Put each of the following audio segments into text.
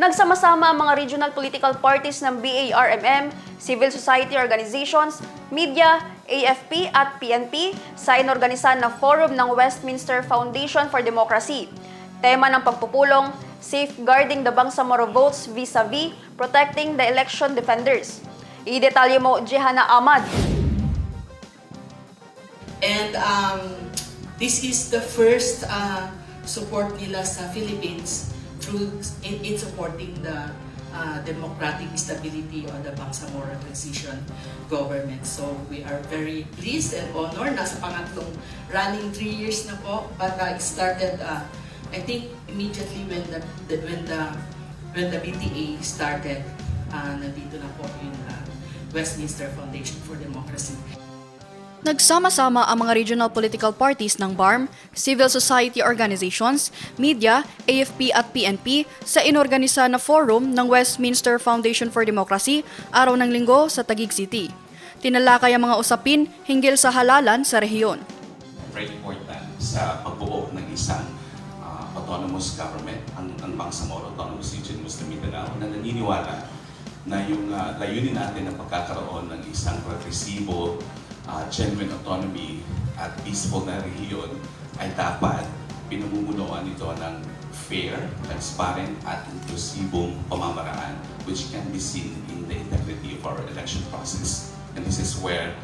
Nagsama-sama ang mga regional political parties ng BARMM, civil society organizations, media, AFP at PNP sa inorganisan na forum ng Westminster Foundation for Democracy. Tema ng pagpupulong, Safeguarding the Bangsamoro Votes vis-a-vis Protecting the Election Defenders. I-detalye mo, Jehana Ahmad. And this is the first support nila sa Philippines through in supporting the democratic stability of the Bangsamoro transition government. So we are very pleased and honored. Nasa pangatlong running 3 years na po, but it started I think immediately when the BTA started. Nandito na po yung Westminster Foundation for Democracy. Nagsama-sama ang mga regional political parties ng BARM, civil society organizations, media, AFP at PNP sa inorganisa na forum ng Westminster Foundation for Democracy araw ng Linggo sa Taguig City. Tinalakay ang mga usapin hinggil sa halalan sa rehiyon. Very important sa pagbuo ng isang autonomous government, ang Bangsamoro Autonomous Region Muslim Mindanao, na naniniwala na yung layunin natin ng pagkakaroon ng isang progresibo, genuine autonomy at peaceful na rehiyon ay dapat pinamumunuan ito ng fair, transparent at inklusibong pamamaraan, which can be seen in the integrity of our election process. And this is where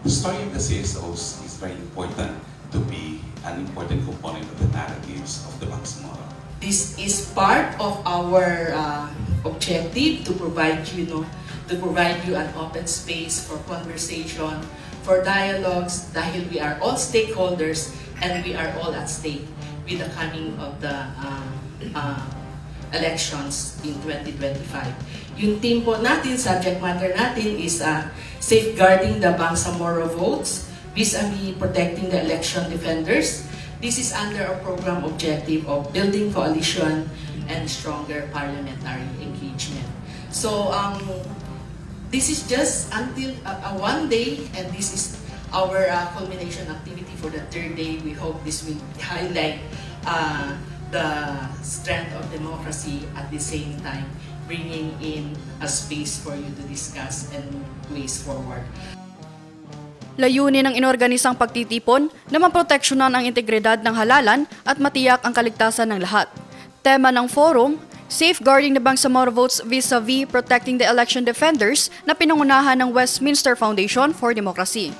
the story of the CSOs is very important to be an important component of the narratives of the Bangsamoro. This is part of our objective to provide you an open space for conversation, for dialogues, dahil we are all stakeholders and we are all at stake with the coming of the elections in 2025. Yung team po natin, subject matter natin is safeguarding the Bangsamoro votes vis-a-vis protecting the election defenders. This is under our program objective of building coalition and stronger parliamentary engagement. So this is just until one day, and this is our culmination activity for the third day. We hope this will highlight the strength of democracy at the same time, bringing in a space for you to discuss and ways forward. Layunin ng inorganisang pagtitipon na maproteksyonan ang integridad ng halalan at matiyak ang kaligtasan ng lahat. Tema ng forum, Safeguarding the Bangsamoro Votes vis-a-vis Protecting the Election Defenders na pinangunahan ng Westminster Foundation for Democracy.